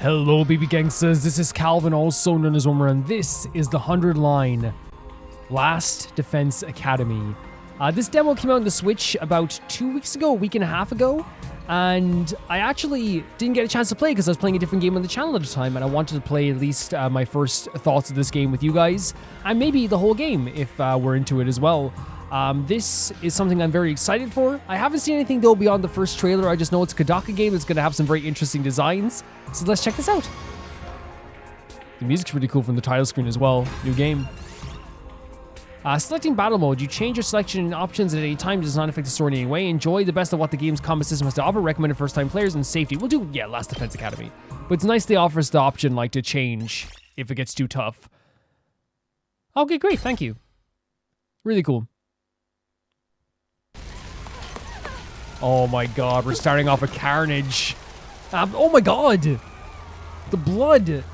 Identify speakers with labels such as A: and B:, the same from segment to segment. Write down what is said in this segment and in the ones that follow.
A: Hello, baby gangsters. This is Calvin, also known as Homer, and this is the 100 line Last Defense Academy. This demo came out on the Switch about 2 weeks ago, a week and a half ago, and I actually didn't get a chance to play because I was playing a different game on the channel at the time, and I wanted to play at least my first thoughts of this game with you guys, and maybe the whole game if we're into it as well. This is something I'm very excited for. I haven't seen anything though beyond the first trailer. I just know it's a Kodaka game that's going to have some very interesting designs. So let's check this out. The music's really cool from the title screen as well. New game. Selecting battle mode. You change your selection options at any time. It does not affect the story in any way. Enjoy the best of what the game's combat system has to offer. Recommended first time players and safety. We'll do, yeah, Last Defense Academy. But it's nice they offer us the option like to change if it gets too tough. Okay, great. Thank you. Really cool. Oh my god, we're starting off with carnage. Oh my god! The blood!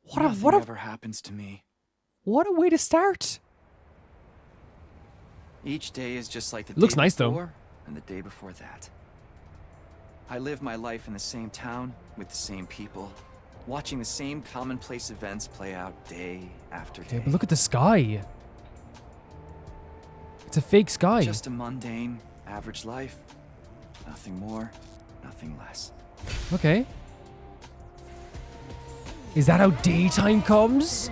B: Whatever happens to me.
A: What a way to start!
B: Each day is just like the
A: Looks
B: day
A: nice, though.
B: before and the day before that. I live my life in the same town with the same people, watching the same commonplace events play out day after day.
A: Okay, but look at the sky. It's a fake sky.
B: Just a mundane, average life. Nothing more, nothing less.
A: Okay. Is that how daytime comes?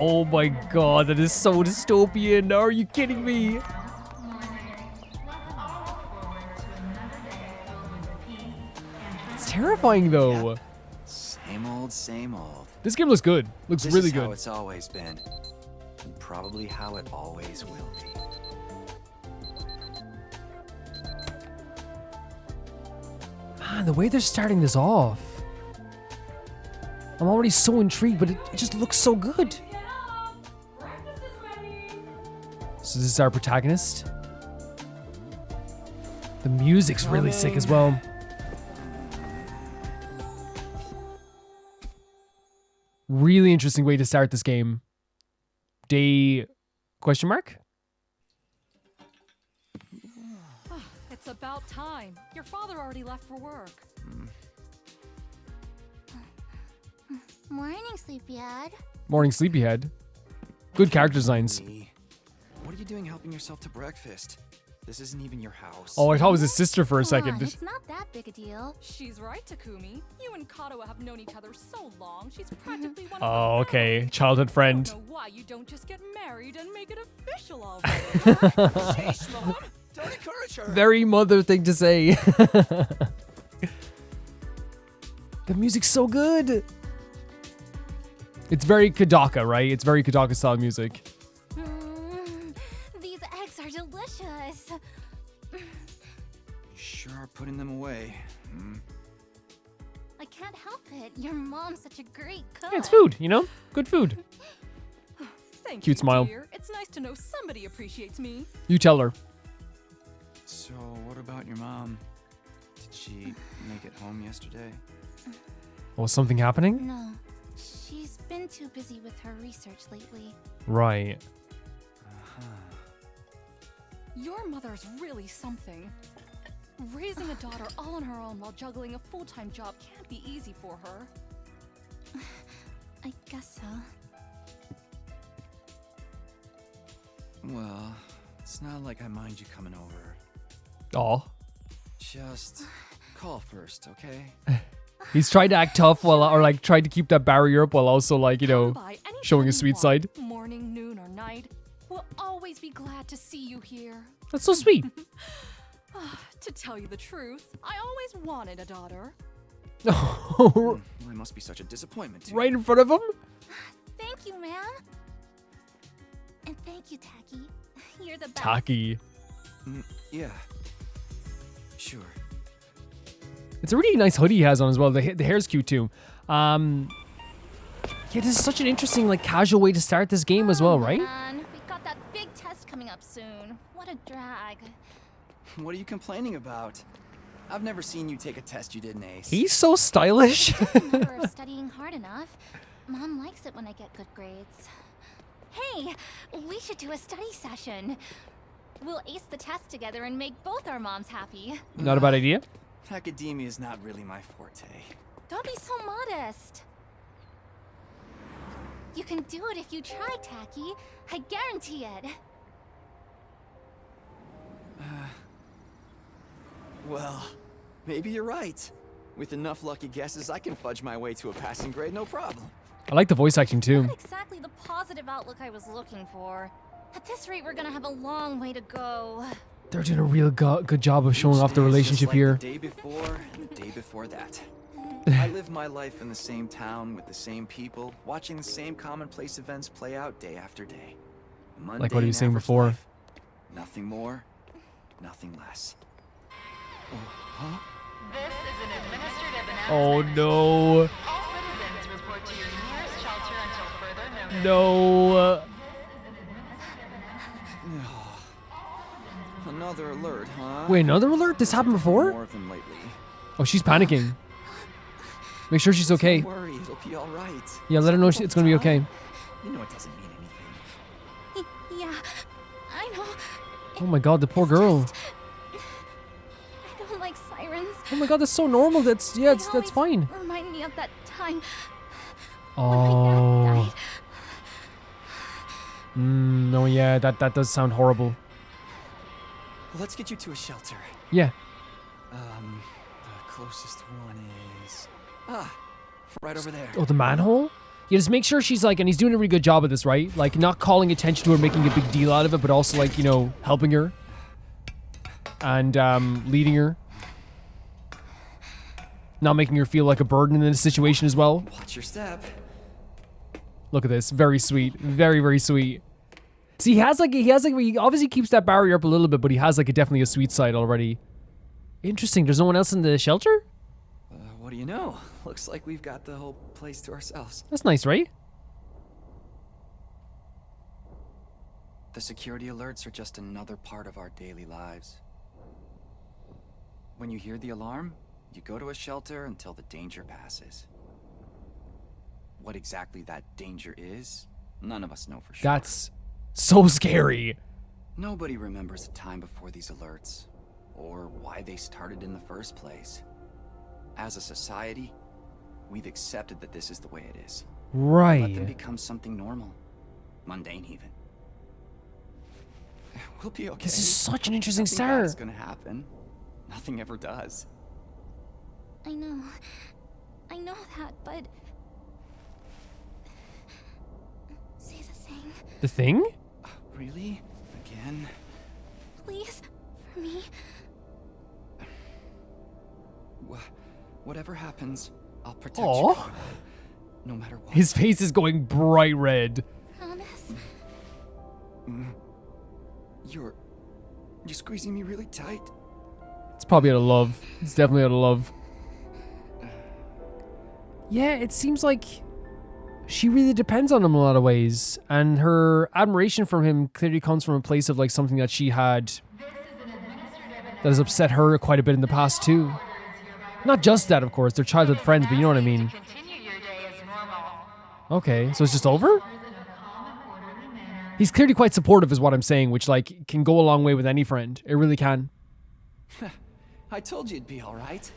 A: Oh my god, that is so dystopian. Are you kidding me? It's terrifying though.
B: Yep. Same old, same old.
A: This game looks good. Looks
B: This
A: really
B: is
A: good.
B: how it's always been. And probably how it always will be.
A: Man, the way they're starting this off. I'm already so intrigued, but it just looks so good. So this is our protagonist. The music's really sick as well. Really interesting way to start this game. Day question mark?
C: It's about time. Your father already left for work.
D: Morning, sleepyhead.
A: Morning sleepyhead. Good character designs.
B: What are you doing helping yourself to breakfast? This isn't even your house.
A: Oh, I thought it was his sister for a
D: Come on,
A: second.
D: it's not that big a deal.
C: She's right, Takumi. You and Kato have known each other so long. She's practically one
A: Oh,
C: of the family.
A: okay. Childhood friend.
C: I don't know why you don't just get married and make it official already.
B: Sheesh, Mom! Don't encourage her!
A: Very mother thing to say. The music's so good. It's very Kodaka, right? It's very Kodaka style music.
D: These eggs are delicious.
B: Sure are putting them away.
D: I can't help it. Your mom's such a great cook.
A: Yeah, it's food, you know? Good food.
C: Thank
A: Cute
C: you,
A: smile.
C: dear. It's nice to know somebody appreciates me.
A: You tell her.
B: So, what about your mom? Did she make it home yesterday?
A: Oh, something happening?
D: No, she's been too busy with her research lately.
A: Right.
C: Your mother's really something. Raising a daughter all on her own while juggling a full-time job can't be easy for her.
D: I guess so.
B: Well, it's not like I mind you coming over.
A: Aw.
B: Just call first, okay?
A: He's trying to act tough while, or like trying to keep that barrier up while also like, you know,
C: Come by anytime
A: showing his
C: you
A: sweet
C: want,
A: side.
C: Morning, noon, or night. We'll always be glad to see you here.
A: That's so sweet.
C: To tell you the truth, I always wanted a daughter.
B: Well, it must be such a disappointment to
A: Right
B: you.
A: in front of him?
D: Thank you, ma'am. And thank you, Taki. You're the best.
A: Taki.
B: Yeah. Sure.
A: It's a really nice hoodie he has on as well. The hair's cute too. Yeah, this is such an interesting, like, casual way to start this game as well, right?
D: Man, we've got that big test coming up soon. What a drag.
B: What are you complaining about? I've never seen you take a test you didn't ace.
A: He's so stylish.
D: It's a matter of studying hard enough. Mom likes it when I get good grades. Hey, we should do a study session. We'll ace the test together and make both our moms happy.
A: Not a bad idea.
B: Academia is not really my forte.
D: Don't be so modest. You can do it if you try, Tacky. I guarantee it.
B: Well, maybe you're right. With enough lucky guesses, I can fudge my way to a passing grade, no problem.
A: I like the voice acting too.
D: Not exactly the positive outlook I was looking for. At this rate, we're gonna have a long way to go.
A: They're doing a real good job of showing off the
B: Each day is
A: relationship
B: just like
A: here.
B: The day before and the day before that. I live my life in the same town with the same people, watching the same commonplace events play out day after day.
A: Like what he was saying
B: Mundane, average
A: before.
B: life. Nothing more, nothing less. Oh, huh?
E: This is an administrative
A: Oh
E: announcement.
A: no.
E: All citizens report to your nearest shelter until further notice.
A: No.
B: Another alert, huh?
A: Wait, another alert? This happened before?
B: More of them lately.
A: Oh, she's panicking. Make sure she's okay.
B: Don't worry, it'll be all right.
A: Yeah, let her know it's gonna be okay.
B: You know it doesn't mean anything.
D: Yeah, I know.
A: Oh my god, the poor girl.
D: I don't like sirens.
A: Oh my god, that's so normal. That's
D: They
A: that's
D: always
A: fine.
D: Remind me of that time when my
A: Oh.
D: dad died.
A: No, yeah, that does sound horrible.
B: Well, let's get you to a shelter.
A: Yeah.
B: The closest one is right over there.
A: Oh, the manhole? Yeah, just make sure she's like, and he's doing a really good job of this, right? Like, not calling attention to her, making a big deal out of it, but also like, you know, helping her. And leading her. Not making her feel like a burden in this situation as well.
B: Watch your step.
A: Look at this. Very sweet. Very, very sweet. See, he obviously keeps that barrier up a little bit, but he has like definitely a sweet side already. Interesting. There's no one else in the shelter?
B: What do you know? Looks like we've got the whole place to ourselves.
A: That's nice, right?
B: The security alerts are just another part of our daily lives. When you hear the alarm, you go to a shelter until the danger passes. What exactly that danger is, none of us know for sure.
A: That's so scary.
B: Nobody remembers a time before these alerts, or why they started in the first place. As a society, we've accepted that this is the way it is. Let them
A: Right.
B: become something normal. Mundane, even. We'll be okay.
A: This is such an interesting
B: Nothing
A: start.
B: bad's gonna happen. Nothing ever does.
D: I know that, but say the thing,
A: The thing?
B: Really? Again?
D: please, for me.
B: Whatever happens, I'll protect
A: Aw.
B: you. No matter what.
A: His face is going bright red.
D: Promise.
B: You're squeezing me really tight.
A: It's probably out of love. It's definitely out of love. Yeah, it seems like she really depends on him in a lot of ways. And her admiration from him clearly comes from a place of like something that she had that has upset her quite a bit in the past too. Not just that, of course. They're childhood friends, but you know what I mean.
E: Continue your day as normal.
A: Okay, so it's just over? He's clearly quite supportive is what I'm saying, which like can go a long way with any friend. It really can.
B: I told you it'd be all right.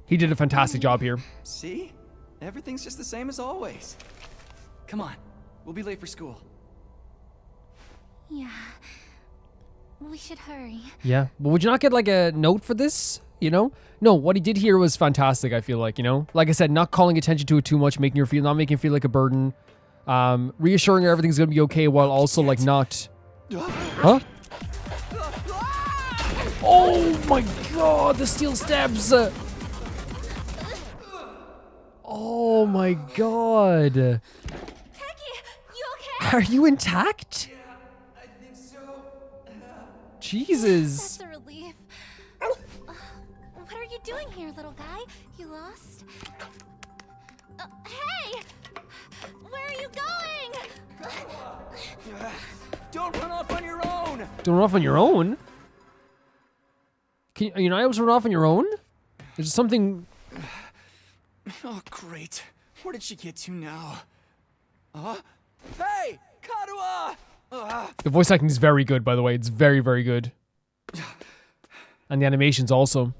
A: He did a fantastic job here.
B: See? Everything's just the same as always. Come on. We'll be late for school.
D: Yeah. We should hurry.
A: Yeah. But would you not get like a note for this? You know? No, what he did here was fantastic, I feel like, you know? Like I said, not calling attention to it too much, not making her feel like a burden. Reassuring her everything's gonna be okay while also like not... Huh? Oh my god, the steel stabs! Oh my god.
D: Tacky, you okay?
A: Are you intact?
B: I think so.
A: Jesus.
D: That's a relief. What are you doing here, little guy? You lost? Hey! Where are you going?
B: Don't run off on your own!
A: Don't run off on your own? Are you not able to run off on your own? There's something...
B: Oh, great. Where did she get to now? Huh? Hey! Kadua!
A: The voice acting is very good, by the way. It's very, very good. And the animations also.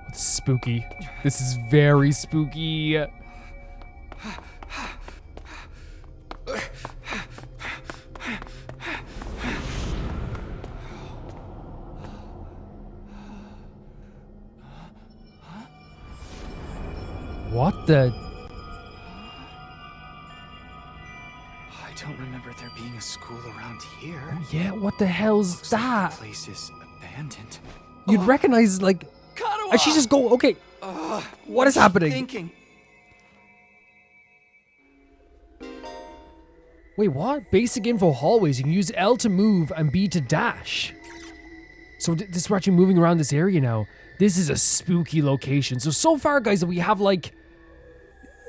A: It's spooky. This is very spooky. What the?
B: I don't remember there being a school around here.
A: Yeah, what the hell's
B: Looks like
A: that?
B: the place is abandoned.
A: You'd recognize, like...
B: Kanawa!
A: And she just go, okay. What is happening?
B: Thinking?
A: Wait, what? Basic info hallways. You can use L to move and B to dash. So this we're actually moving around this area now. This is a spooky location. So far, guys, we have, like,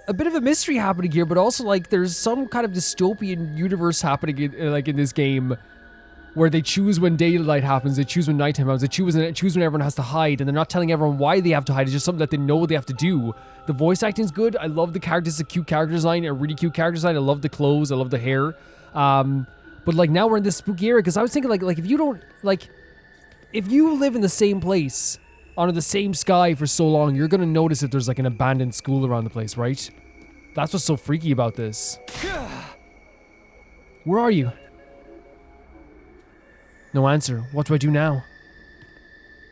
A: a bit of a mystery happening here, but also, like, there's some kind of dystopian universe happening in this game where they choose when daylight happens, they choose when nighttime happens, they choose when everyone has to hide, and they're not telling everyone why they have to hide. It's just something that they know they have to do. The voice acting's good. I love the characters. It's a cute character design, a really cute character design. I love the clothes. I love the hair. But, like, now we're in this spooky area, because I was thinking, like, if you don't, like, if you live in the same place, under the same sky for so long, you're gonna notice if there's, like, an abandoned school around the place, right? That's what's so freaky about this. Where are you? No answer. What do I do now?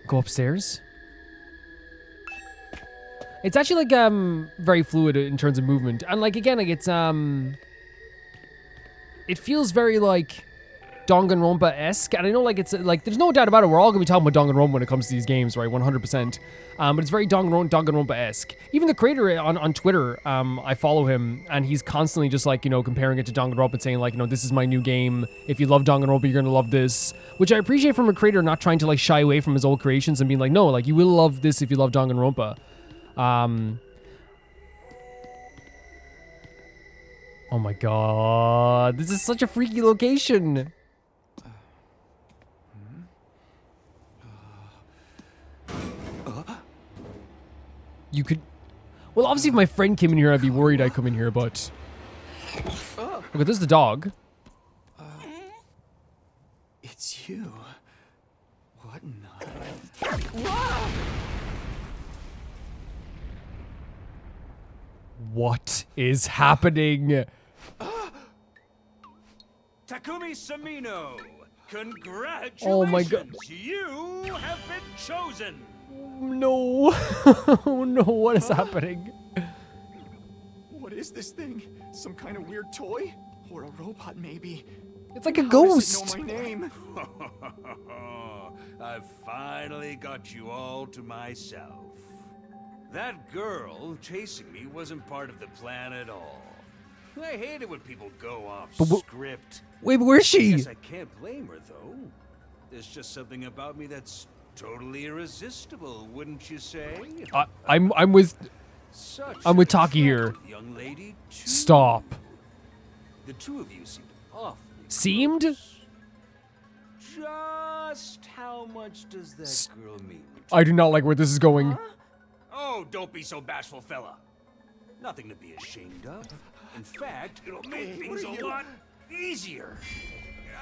A: Go upstairs? It's actually, like, very fluid in terms of movement. And, like, again, like, it's, it feels very, like, Danganronpa-esque. And I know, like, it's, like, there's no doubt about it. We're all gonna be talking about Danganronpa when it comes to these games, right? 100%. But it's very Danganronpa-esque. Even the creator on Twitter, I follow him, and he's constantly just, like, you know, comparing it to Danganronpa and saying, like, you know, this is my new game. If you love Danganronpa, you're gonna love this. Which I appreciate from a creator not trying to, like, shy away from his old creations and being like, no, like, you will love this if you love Danganronpa. Oh my god. This is such a freaky location. You could... Well, obviously if my friend came in here, I'd be worried I'd come in here, but... Okay, this is the dog.
B: It's you. What in the...
A: What is happening?
F: Takumi Samino, congratulations!
A: Oh my god.
F: You have been chosen!
A: No. Oh no, what is happening?
B: What is this thing? Some kind of weird toy? Or a robot, maybe?
A: It's like a
B: How does
A: ghost.
B: it know my name?
F: I've finally got you all to myself. That girl chasing me wasn't part of the plan at all. I hate it when people go off script.
A: Wait, but where's she?
F: Guess I can't blame her, though. There's just something about me that's totally irresistible, wouldn't you say?
A: I'm with
F: Such
A: I'm with
F: an
A: Taki here.
F: attractive young lady, too.
A: Stop.
F: The two of you seemed awfully
A: Seemed?
F: close. Just how much does that girl mean?
A: I do not like where this is going.
F: Oh, don't be so bashful, fella. Nothing to be ashamed of. In fact, it'll make things a lot easier.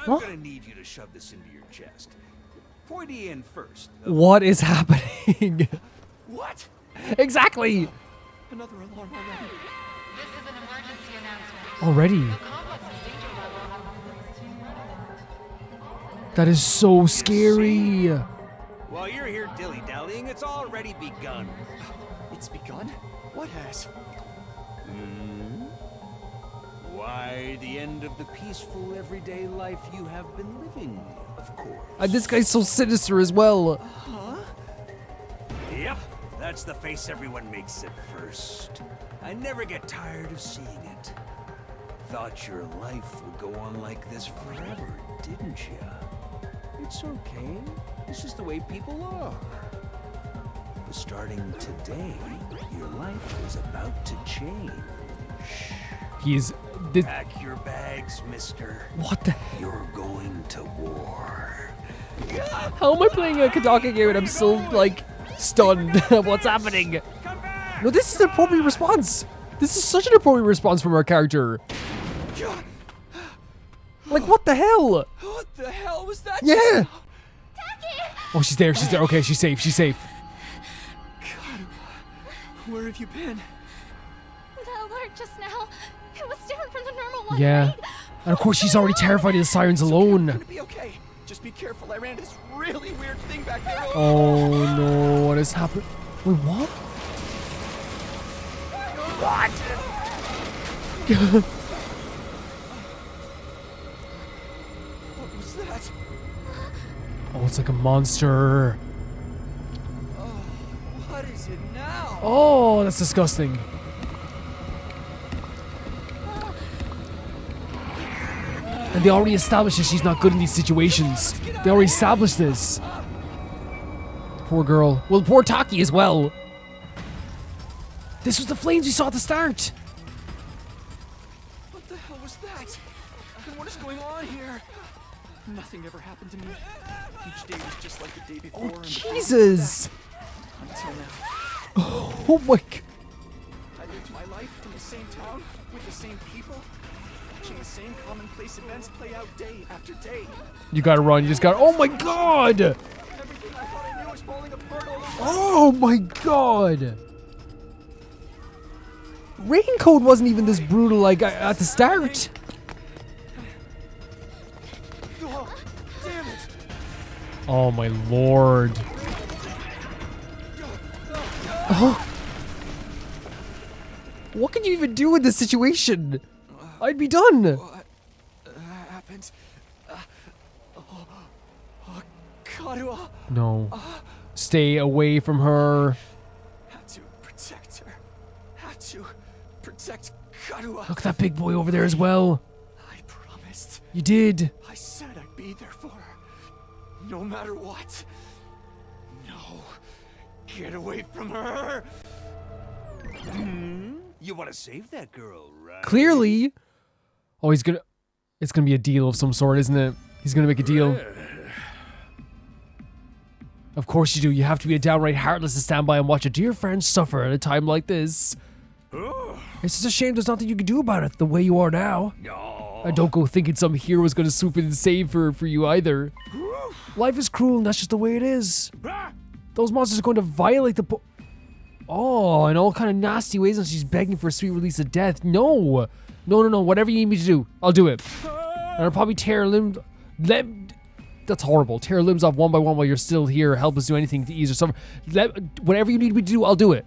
F: I'm
A: What?
F: gonna need you to shove this into your chest. Pointy end first.
A: What is happening?
B: What?
A: Exactly.
B: Another alarm already.
E: This is an emergency announcement.
A: Already.
E: The complex's danger level has increased to...
A: That is so scary.
F: While you're here dilly-dallying, it's already begun.
B: It's begun? What has?
F: Why, the end of the peaceful, everyday life you have been living, of course.
A: This guy's so sinister as well.
F: Yep, that's the face everyone makes at first. I never get tired of seeing it. Thought your life would go on like this forever, didn't you? It's okay. This is the way people are. But starting today, your life is about to change.
A: He's this.
F: Pack your bags, mister.
A: What the?
F: You're going to war.
A: How am I playing a Kadaka game and I'm still like stunned? What's happening?
F: Come back!
A: No, this is the appropriate response. This is such an appropriate response from our character. Like, what the hell?
B: What the hell was that?
A: Yeah. Oh, she's there. She's there. Okay, she's safe. She's safe.
B: God, where have you been?
C: The alert just now. It was different from the normal one.
A: Yeah.
C: Right?
A: And of course, she's already terrified of the sirens alone.
B: It's gonna be okay. Just be careful. I ran into this really weird thing back there.
A: Oh no, what has happened? Wait, what?
B: What? What was that?
A: Oh, it's like a monster.
B: Oh, what is it now?
A: Oh, that's disgusting. And they already established that she's not good in these situations. They already established this. Poor girl. Well, poor Taki as well. This was the flames we saw at the start.
B: What the hell was that? And what is going on here? Nothing ever happened to me. Each day was just like the day before.
A: Oh,
B: and
A: Jesus.
B: until now.
A: Oh my God.
B: I lived my life in the same town with the same people, watching the same commonplace events play out day after day.
A: You gotta run. You just gotta. Oh my God.
B: Everything I thought I knew was falling apart all over.
A: Oh my God. Raincoat wasn't even this brutal like at the start.
B: Oh, damn it!
A: Oh my Lord. Oh. What can you even do in this situation? I'd be done.
B: What happened? Karua.
A: No. Stay away from her.
B: Have to protect her. Have to protect Karua.
A: Look at that big boy over there as well.
B: I promised.
A: You did.
B: I said I'd be there for her. No matter what. No. Get away from her.
F: You want to save that girl, right?
A: Clearly. Oh, it's gonna be a deal of some sort, isn't it? He's gonna make a deal. Of course you do. You have to be a downright heartless to stand by and watch a dear friend suffer at a time like this. It's just a shame there's nothing you can do about it the way you are now.
F: No.
A: And don't go thinking some hero is gonna swoop in and save for you either. Life is cruel and that's just the way it is. Those monsters are going to violate the Oh, in all kind of nasty ways, and she's begging for a sweet release of death. No. No. Whatever you need me to do, I'll do it. And I'll probably tear limbs. That's horrible. Tear limbs off one by one while you're still here. Help us do anything to ease or something. Whatever you need me to do, I'll do it.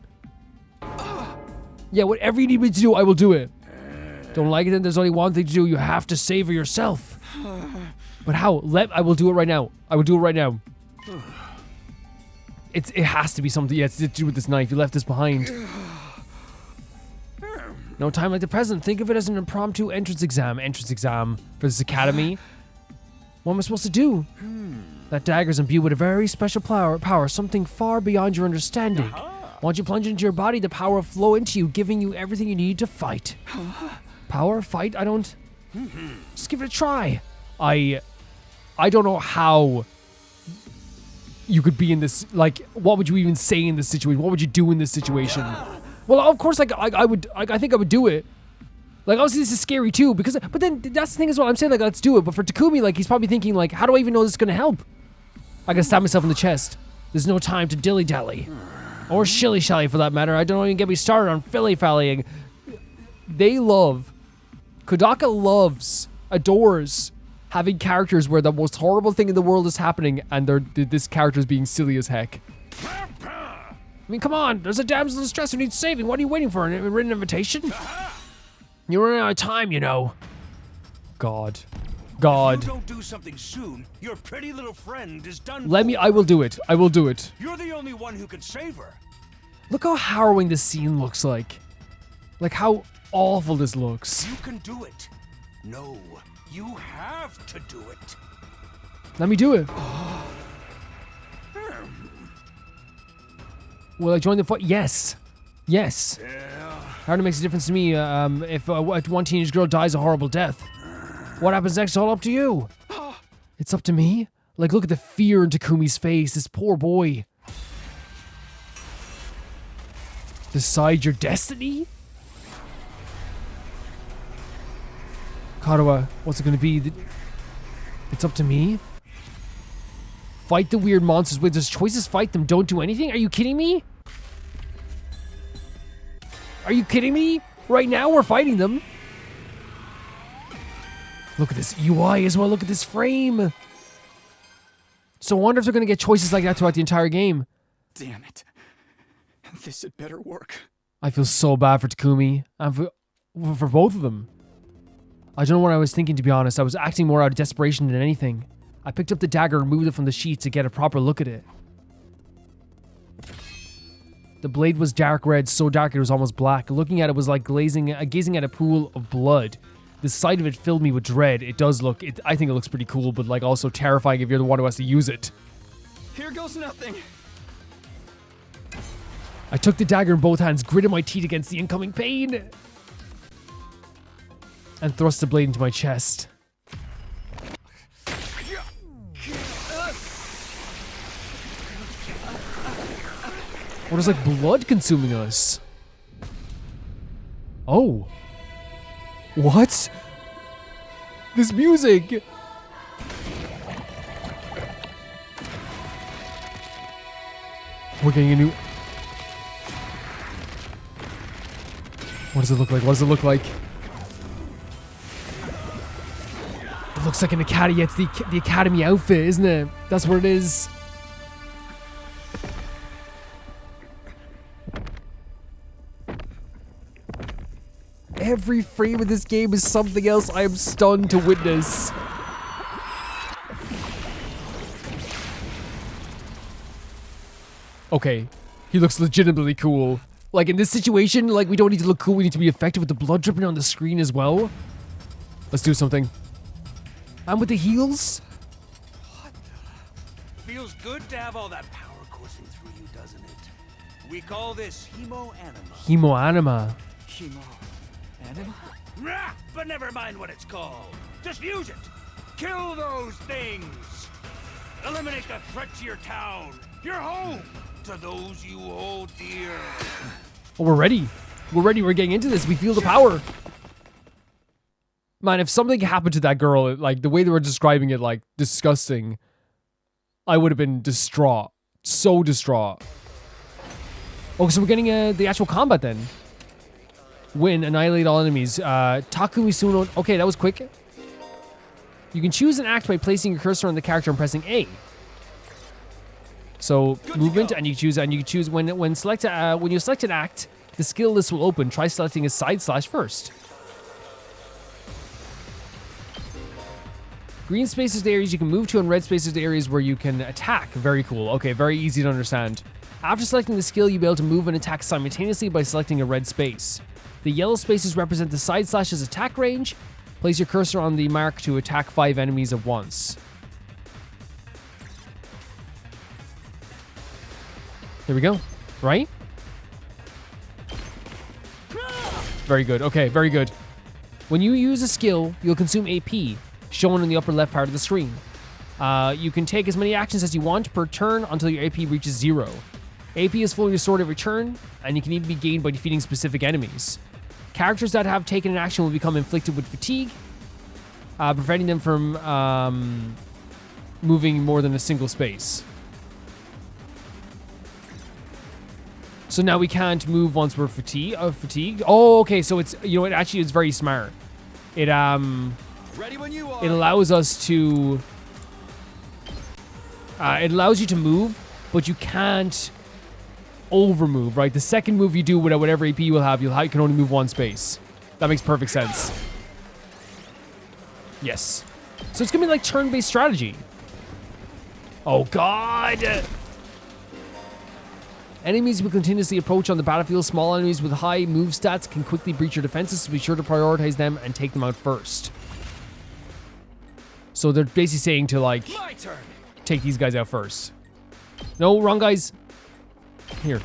A: Yeah, whatever you need me to do, I will do it. Don't like it, then there's only one thing to do. You have to savor yourself. But how? I will do it right now. I will do it right now. It has to be something. Yeah, it's to do with this knife. You left this behind. No time like the present. Think of it as an impromptu entrance exam. Entrance exam for this academy. What am I supposed to do? That dagger's imbued with a very special power, something far beyond your understanding. Once you plunge into your body, the power will flow into you, giving you everything you need to fight. Power? Fight? I don't... Just give it a try. I don't know how you could be in this, like, what would you even say in this situation? What would you do in this situation? Well, of course, like, I think I would do it. Like, obviously, this is scary, too, because, but then, that's the thing as well, I'm saying, like, let's do it, but for Takumi, like, he's probably thinking, like, how do I even know this is gonna help? I gotta stab myself in the chest. There's no time to dilly-dally. Or shilly-shally, for that matter. I don't even get me started on filly-fallying. They love, Kodaka loves, adores, having characters where the most horrible thing in the world is happening, and this character is being silly as heck. I mean, come on, there's a damsel in distress who needs saving. What are you waiting for? A written invitation? You're running out of time, you know. God.
F: If you don't do something soon, your pretty little friend is done.
A: I will do it. I will do it.
F: You're the only one who can save her.
A: Look how harrowing this scene looks like. Like how awful this looks.
F: You can do it. No, you have to do it.
A: Let me do it. Will I join the fight? Yes. Yes. Hardly makes a difference to me if one teenage girl dies a horrible death. What happens next is all up to you. It's up to me? Like, look at the fear in Takumi's face. This poor boy. Decide your destiny? Karawa, what's it gonna be? It's up to me? Fight the weird monsters. Wait, there's choices, fight them, don't do anything? Are you kidding me? Are you kidding me? Right now we're fighting them. Look at this UI as well, look at this frame. So I wonder if they're gonna get choices like that throughout the entire game.
B: Damn it. This had better work.
A: I feel so bad for Takumi and for both of them. I don't know what I was thinking, to be honest. I was acting more out of desperation than anything. I picked up the dagger and moved it from the sheet to get a proper look at it. The blade was dark red, so dark it was almost black. Looking at it was like gazing at a pool of blood. The sight of it filled me with dread. It does look, I think it looks pretty cool, but like also terrifying if you're the one who has to use it.
B: Here goes nothing.
A: I took the dagger in both hands, gritted my teeth against the incoming pain, and thrust the blade into my chest. What is like blood consuming us? Oh. What? This music! We're getting a new... What does it look like? What does it look like? It looks like an academy. It's the academy outfit, isn't it? That's what it is. Every frame of this game is something else I am stunned to witness. Okay, he looks legitimately cool. Like in this situation, like we don't need to look cool, we need to be effective with the blood dripping on the screen as well. Let's do something. And with the heals?
F: What the? Feels good to have all that power coursing through you, doesn't it? We call this hemo-anima.
A: Hemo-anima.
B: Hemo-anima?
F: Rah, but never mind what it's called. Just use it. Kill those things. Eliminate the threat to your town, your home, to those you hold dear.
A: Oh, we're ready. We're ready. We're getting into this. We feel the power. Man, if something happened to that girl, like the way they were describing it, like disgusting, I would have been distraught. So distraught. Oh, so we're getting the actual combat then. Win, annihilate all enemies. Takumi Suno. Okay, that was quick. You can choose an act by placing your cursor on the character and pressing A. So movement, and you choose, when you select an act, the skill list will open. Try selecting a side slash first. Green spaces the areas you can move to, and red spaces the areas where you can attack. Very cool. Okay, very easy to understand. After selecting the skill, you'll be able to move and attack simultaneously by selecting a red space. The yellow spaces represent the side slash's attack range. Place your cursor on the mark to attack 5 enemies at once. There we go. Right? Very good. Okay, very good. When you use a skill, you'll consume AP, shown in the upper left part of the screen. You can take as many actions as you want per turn until your AP reaches 0. AP is fully restored every turn, and it can even be gained by defeating specific enemies. Characters that have taken an action will become inflicted with fatigue, preventing them from moving more than a single space. So now we can't move once we're fatigued. Oh, okay. So it's, you know, it actually is very smart. It
B: Ready when you are.
A: It allows us to. It allows you to move, but you can't overmove. Right. The second move you do with whatever AP you will have, you can only move one space. That makes perfect sense. Yes. So it's gonna be like turn-based strategy. Oh God. Enemies will continuously approach on the battlefield. Small enemies with high move stats can quickly breach your defenses, so be sure to prioritize them and take them out first. So they're basically saying to, like,
B: My turn.
A: take these guys out first. No, wrong guys. Here.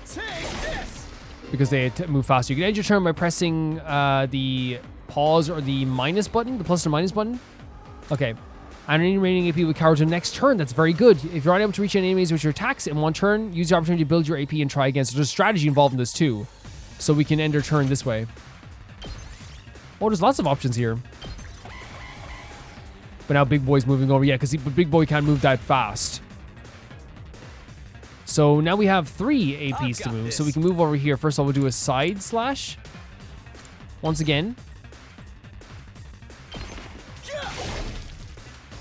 B: Take this.
A: Because they move faster. You can end your turn by pressing the pause or the minus button, the plus or minus button. Okay. And any remaining AP will carry to the next turn. That's very good. If you're unable to reach any enemies with your attacks in one turn, use the opportunity to build your AP and try again. So there's strategy involved in this too. So we can end our turn this way. Oh, there's lots of options here. But now Big Boy's moving over. Yeah, because Big Boy can't move that fast. So now we have 3 APs to move. So we can move over here. First of all, we'll do a side slash. Once again.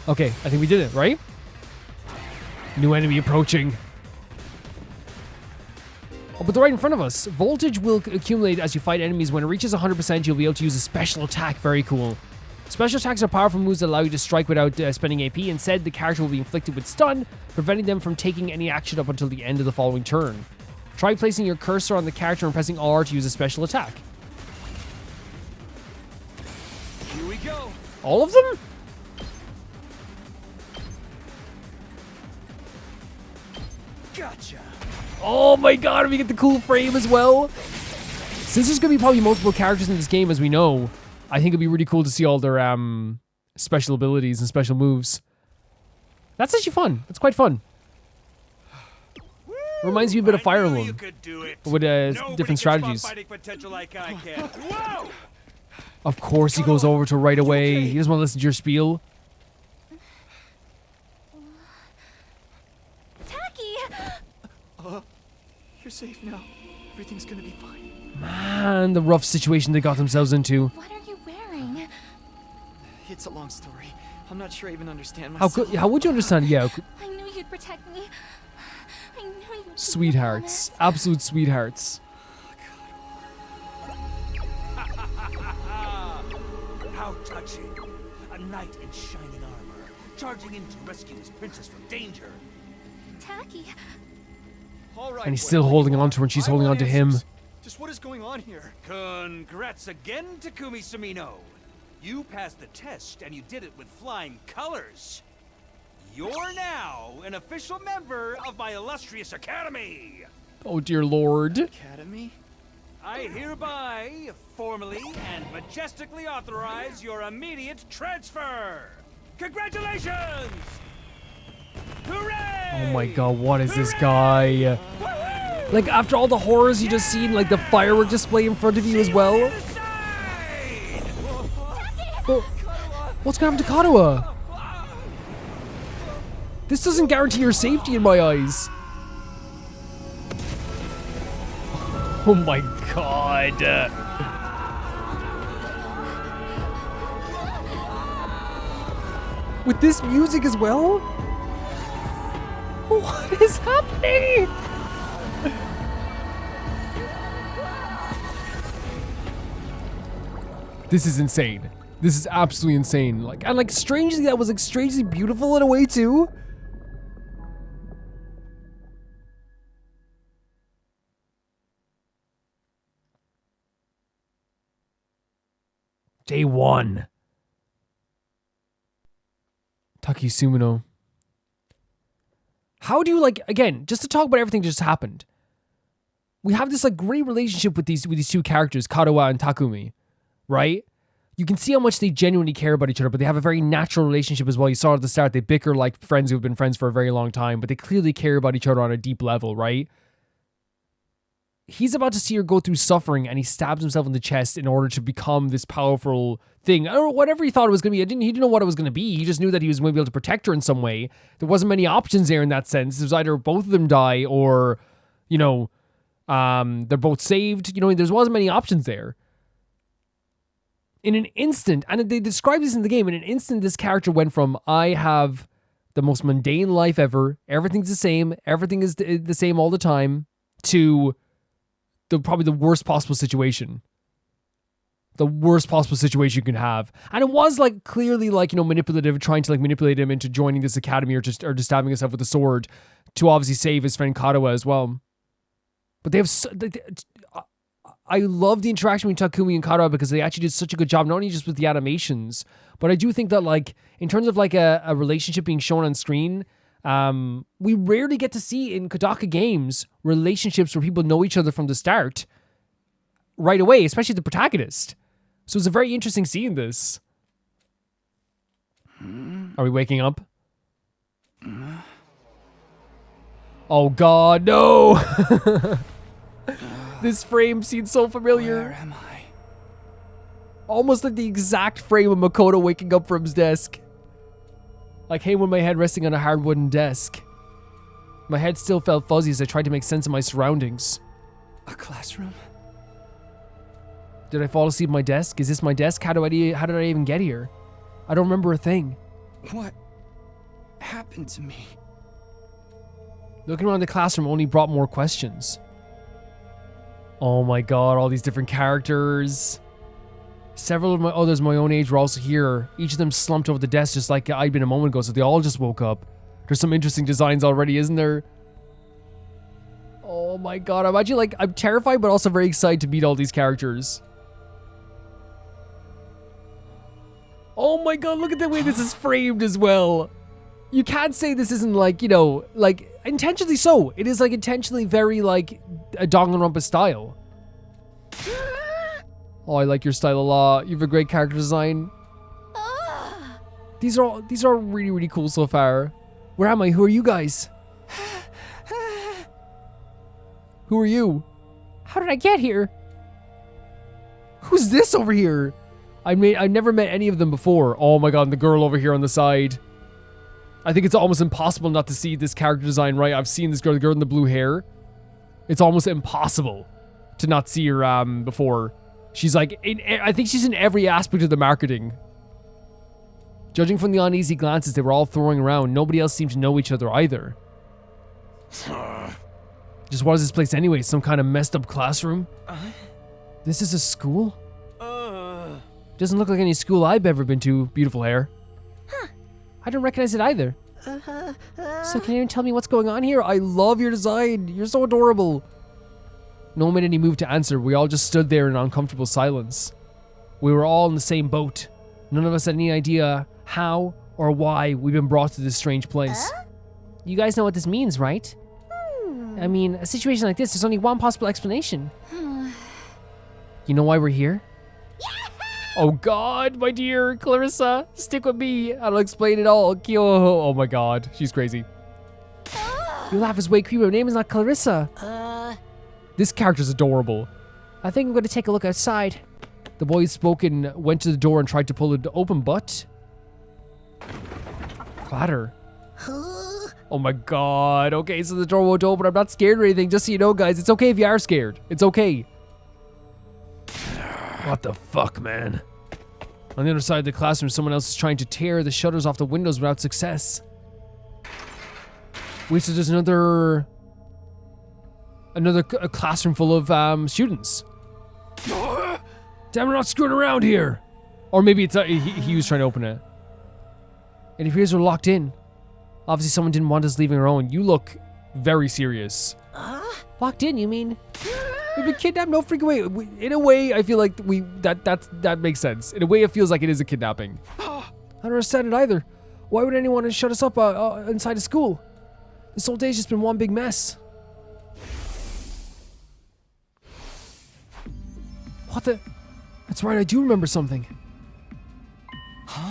A: Okay, I think we did it, right? New enemy approaching. Oh, but they're right in front of us. Voltage will accumulate as you fight enemies. When it reaches 100%, you'll be able to use a special attack. Very cool. Special attacks are powerful moves that allow you to strike without spending AP. Instead, the character will be inflicted with stun, preventing them from taking any action up until the end of the following turn. Try placing your cursor on the character and pressing R to use a special attack.
F: Here we go.
A: All of them?
F: Gotcha.
A: Oh my god, we get the cool frame as well. Since there's going to be probably multiple characters in this game, as we know, I think it'd be really cool to see all their special abilities and special moves. That's actually fun. That's quite fun. Reminds me a bit of Fire Emblem with different strategies.
F: Like I can. Whoa!
A: Of course, he goes over to right away. He doesn't want to listen to your spiel.
C: Tacky!
B: You're safe now. Everything's gonna be fine.
A: Man, the rough situation they got themselves into.
C: What are you wearing?
B: It's a long story. I'm not sure I even understand myself.
A: How would you understand? Yeah,
C: I knew you'd protect me. I knew you'd keep me
A: sweethearts,
C: honest.
A: absolute sweethearts.
F: How touching. A knight in shining armor, charging in to rescue his princess from danger.
C: Tacky,
B: All right,
A: And he's still holding on to her and she's
B: I
A: holding
B: want
A: on to him.
B: answers. Just what is going on here?
F: Congrats again, Takumi Sumino. You passed the test and you did it with flying colors. You're now an official member of my illustrious academy.
A: Oh dear lord.
B: Academy?
F: I hereby, formally and majestically authorize your immediate transfer. Congratulations! Hooray!
A: Oh my god, what is this guy? Like, after all the horrors you just seen, like the firework display in front of you as well. Oh, what's gonna happen to Katawa? This doesn't guarantee your safety in my eyes. Oh my god. With this music as well? What is happening? This is insane. This is absolutely insane. Like strangely, that was like strangely beautiful in a way too. Day 1. Taki Sumino. How do you, like, again, just to talk about everything that just happened. We have this like great relationship with these two characters, Katawa and Takumi, right? You can see how much they genuinely care about each other, but they have a very natural relationship as well. You saw at the start, they bicker like friends who've been friends for a very long time, but they clearly care about each other on a deep level, right? He's about to see her go through suffering and he stabs himself in the chest in order to become this powerful thing. Or whatever he thought it was going to be. He didn't know what it was going to be. He just knew that he was going to be able to protect her in some way. There wasn't many options there in that sense. It was either both of them die or, you know, they're both saved. You know, there wasn't many options there. In an instant, and they describe this in the game, in an instant this character went from, I have the most mundane life ever, everything's the same, everything is the same all the time, to probably the worst possible situation. The worst possible situation you can have. And it was like clearly like, you know, manipulative, trying to like manipulate him into joining this academy or just stabbing himself with a sword to obviously save his friend Katawa as well. But they have I love the interaction between Takumi and Katawa because they actually did such a good job, not only just with the animations, but I do think that like in terms of like a relationship being shown on screen, we rarely get to see in Kodaka games relationships where people know each other from the start right away, especially the protagonist. So it's a very interesting seeing this. Are we waking up? Oh god, no! This frame seems so familiar.
B: Where am I?
A: Almost like the exact frame of Makoto waking up from his desk. I came with my head resting on a hard wooden desk. My head still felt fuzzy as I tried to make sense of my surroundings.
B: A classroom?
A: Did I fall asleep at my desk? Is this my desk? How did I even get here? I don't remember a thing.
B: What happened to me?
A: Looking around the classroom only brought more questions. Oh my god, all these different characters. Several of my others my own age were also here. Each of them slumped over the desk just like I'd been a moment ago, so they all just woke up. There's some interesting designs already, isn't there? Oh my god, I'm terrified but also very excited to meet all these characters. Oh my god, look at the way this is framed as well. You can't say this isn't like, you know, like intentionally so. It is like intentionally very like a Danganronpa style. Oh, I like your style a lot. You have a great character design. These are really, really cool so far. Where am I? Who are you guys? Who are you? How did I get here? Who's this over here? I've never met any of them before. Oh my god, and the girl over here on the side. I think it's almost impossible not to see this character design right. I've seen this girl, the girl in the blue hair. It's almost impossible to not see her before. She's like, I think she's in every aspect of the marketing. Judging from the uneasy glances they were all throwing around, nobody else seemed to know each other either. Just what is this place anyway? Some kind of messed up classroom? This is a school? Doesn't look like any school I've ever been to. Beautiful hair. I don't recognize it either. So can you tell me what's going on here? I love your design. You're so adorable. No one made any move to answer. We all just stood there in uncomfortable silence. We were all in the same boat. None of us had any idea how or why we've been brought to this strange place. You guys know what this means, right? I mean, a situation like this, there's only one possible explanation. You know why we're here? Oh god, my dear Clarissa, stick with me. I'll explain it all. Oh my god, she's crazy. You laugh is way creepy. Her name is not Clarissa. This character's adorable. I think I'm going to take a look outside. The boy spoken went to the door and tried to pull it open, but... Clatter. Oh my god. Okay, so the door won't open. I'm not scared or anything. Just so you know, guys, it's okay if you are scared. It's okay. What the fuck, man? On the other side of the classroom, someone else is trying to tear the shutters off the windows without success. Wait, so there's another classroom full of students. Damn, we're not screwing around here. Or maybe it's he was trying to open it. It appears we're locked in. Obviously, someone didn't want us leaving our own. You look very serious. Locked in, you mean? We've been kidnapped? No freaking way. In a way, I feel like that makes sense. In a way, it feels like it is a kidnapping. I don't understand it either. Why would anyone want to shut us up inside a school? This whole day's just been one big mess. What the? That's right, I do remember something.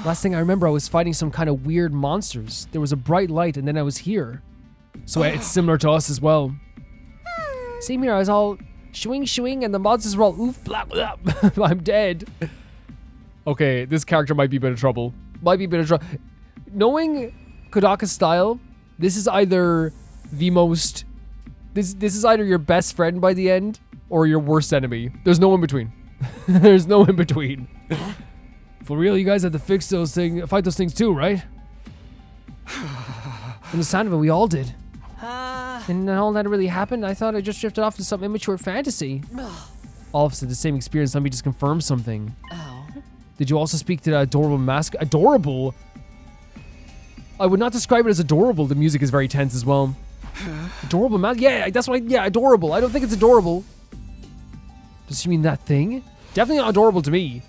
A: Last thing I remember, I was fighting some kind of weird monsters. There was a bright light, and then I was here. So it's similar to us as well. Same here, I was all shwing, and the monsters were all oof, blah, blah. I'm dead. Okay, this character might be a bit of trouble. Knowing Kodaka's style, this is either the most... This is either your best friend by the end, or your worst enemy. There's no in between. There's no in between. For real, you guys have to fight those things too, right? From the sound of it, we all did. And all that really happened, I thought I just drifted off to some immature fantasy. All of us had the same experience. Let me just confirm something. Did you also speak to that adorable mask? Adorable? I would not describe it as adorable. The music is very tense as well. Adorable mask? Yeah, that's why. Yeah, adorable. I don't think it's adorable. Does she mean that thing? Definitely not adorable to me.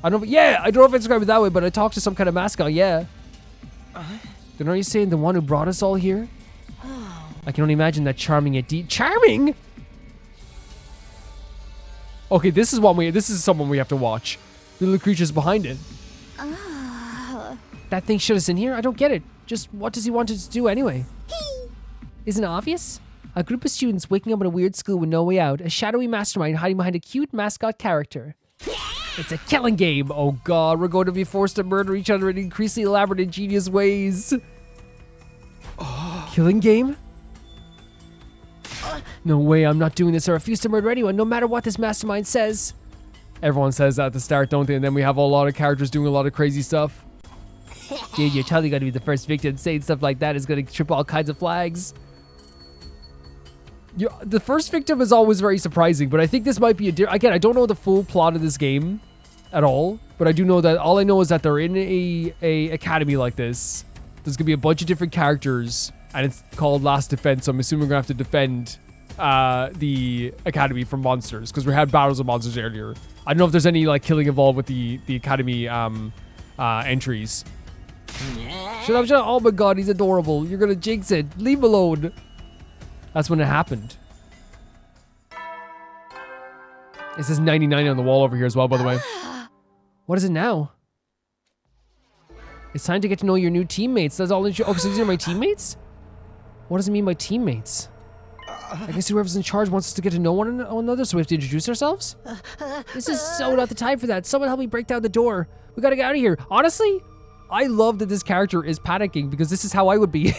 A: I don't know if I describe it that way, but I talked to some kind of mascot, yeah. Then are you saying the one who brought us all here? I can only imagine that charming yet deep. Charming? Okay, this is someone we have to watch. The little creatures behind it. That thing shut us in here? I don't get it. Just what does he want us to do anyway? Isn't it obvious? A group of students waking up in a weird school with no way out. A shadowy mastermind hiding behind a cute mascot character. It's a killing game. Oh god, we're going to be forced to murder each other in increasingly elaborate and ingenious ways. Killing game? No way, I'm not doing this. I refuse to murder anyone, no matter what this mastermind says. Everyone says that at the start, don't they? And then we have a lot of characters doing a lot of crazy stuff. Dude, you're totally going to be the first victim. Saying stuff like that is going to trip all kinds of flags. The first victim is always very surprising, but I think this might be again, I don't know the full plot of this game at all, but I do know that all I know is that they're in a academy like this. There's gonna be a bunch of different characters, and it's called Last Defense. So I'm assuming we're gonna have to defend the academy from monsters because we had battles of monsters earlier. I don't know if there's any like killing involved with the academy entries. Shut up, shut up. Oh my god, he's adorable. You're gonna jinx it. Leave him alone. That's when it happened. It says 99 on the wall over here as well, by the way. What is it now? It's time to get to know your new teammates. That's all. Oh, so these are my teammates? What does it mean by teammates? I guess whoever's in charge wants us to get to know one another, so we have to introduce ourselves? This is so not the time for that. Someone help me break down the door. We gotta get out of here. Honestly, I love that this character is panicking because this is how I would be.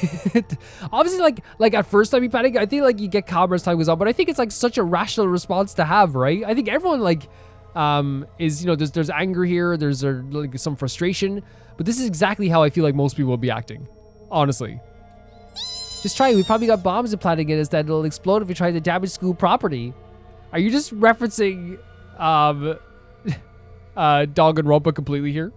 A: Obviously, like at first I'd be panicking. I think like you get calmer as time goes on, but I think it's like such a rational response to have, right? I think everyone like is, you know, there's anger here, there's like some frustration, but this is exactly how I feel like most people will be acting, honestly. Just try it. We probably got bombs implanted in us that it'll explode if we try to damage school property. Are you just referencing Danganronpa completely here?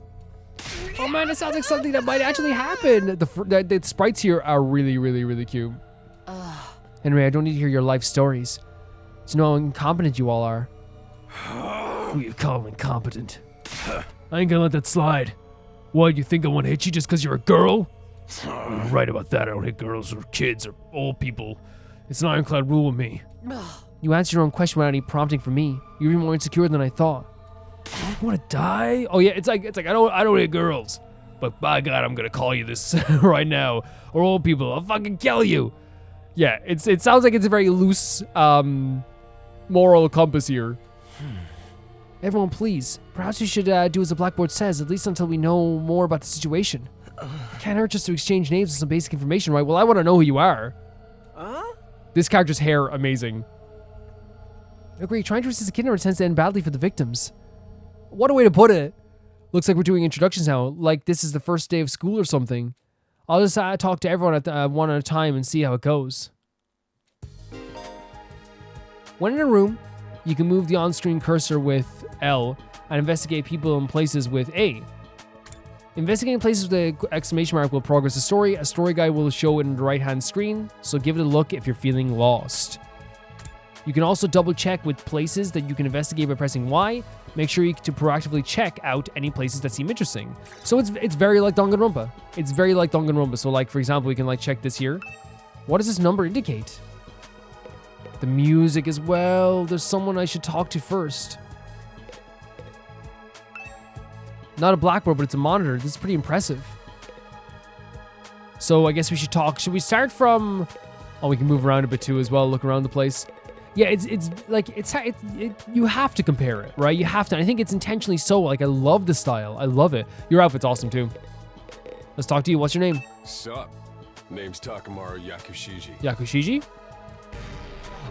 A: Oh man, it sounds like something that might actually happen. The sprites here are really, really, really cute. Henry, I don't need to hear your life stories. To know how incompetent you all are. Who you call incompetent? I ain't gonna let that slide. Why, do you think I want to hit you just because you're a girl? You're right about that. I don't hit girls or kids or old people. It's an ironclad rule with me. You answered your own question without any prompting from me. You're even more insecure than I thought. You want to die? Oh yeah, it's like I don't hit girls, but by God, I'm gonna call you this right now, or old people. I'll fucking kill you. Yeah, it sounds like it's a very loose moral compass here. Everyone, please. Perhaps we should do as the blackboard says, at least until we know more about the situation. Can't hurt just to exchange names and some basic information, right? Well, I want to know who you are. This character's hair, amazing. Agree. Trying to resist a kidnapper tends to end badly for the victims. What a way to put it. Looks like we're doing introductions now, like this is the first day of school or something. I'll just talk to everyone at one at a time and see how it goes. When in a room, you can move the on-screen cursor with L and investigate people and places with A. Investigating places with the exclamation mark will progress the story. A story guide will show it in the right-hand screen, so give it a look if you're feeling lost. You can also double check with places that you can investigate by pressing Y. Make sure to proactively check out any places that seem interesting. So it's very like Danganronpa. It's very like Danganronpa. So like, for example, we can like check this here. What does this number indicate? The music as well. There's someone I should talk to first. Not a blackboard, but it's a monitor. This is pretty impressive. So I guess we should talk. Should we start from... Oh, we can move around a bit too as well. Look around the place. Yeah, you have to compare it, right? You have to. I think it's intentionally so. Like, I love the style. I love it. Your outfit's awesome too. Let's talk to you. What's your name?
G: Sup? Name's Takamaru Yakushiji.
A: Yakushiji?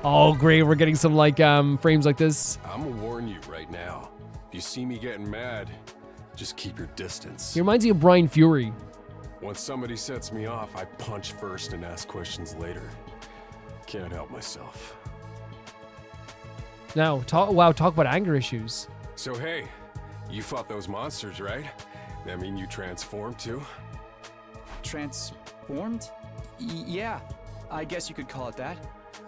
A: Oh, great. We're getting some like frames like this.
G: I'm gonna warn you right now. If you see me getting mad, just keep your distance.
A: He reminds you of Brian Fury.
G: Once somebody sets me off, I punch first and ask questions later. Can't help myself.
A: Now, talk about anger issues.
G: So hey, you fought those monsters, right? That mean you transformed too?
B: Transformed? Yeah, I guess you could call it that.